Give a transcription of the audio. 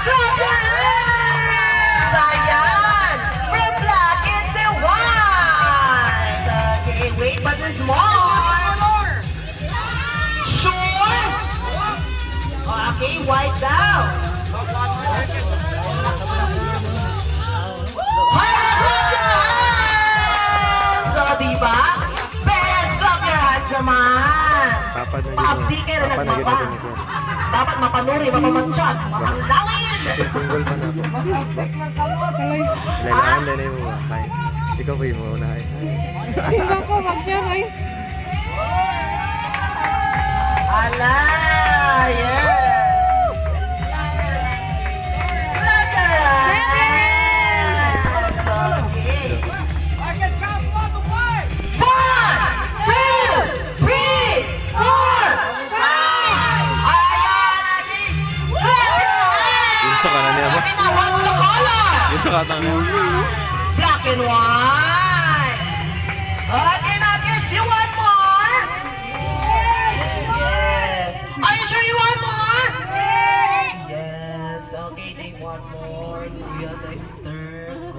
Clap your hands! Ayan! From black into white! Okay, wait but there's more! Sure? Okay, white down! Clap your hands! So, diba? Parents, clap your hands naman! Paabdi kayo na nagpapa. Dapat mapanuri, mapamatsyag, mapanglawin! Single pa na ako. Lalay mo. Hi. Ikaw po yung mauna. Hi. Sino ko mag-share ay? Ala! Yes! Clap your hands! Okay. 1, 2, 3, 4, 5! Ayan, Aki! Clap your hands! Yun sa kanan niya ba? Okay, now what's the color? Yun sa katang niya. Black and white! Okay,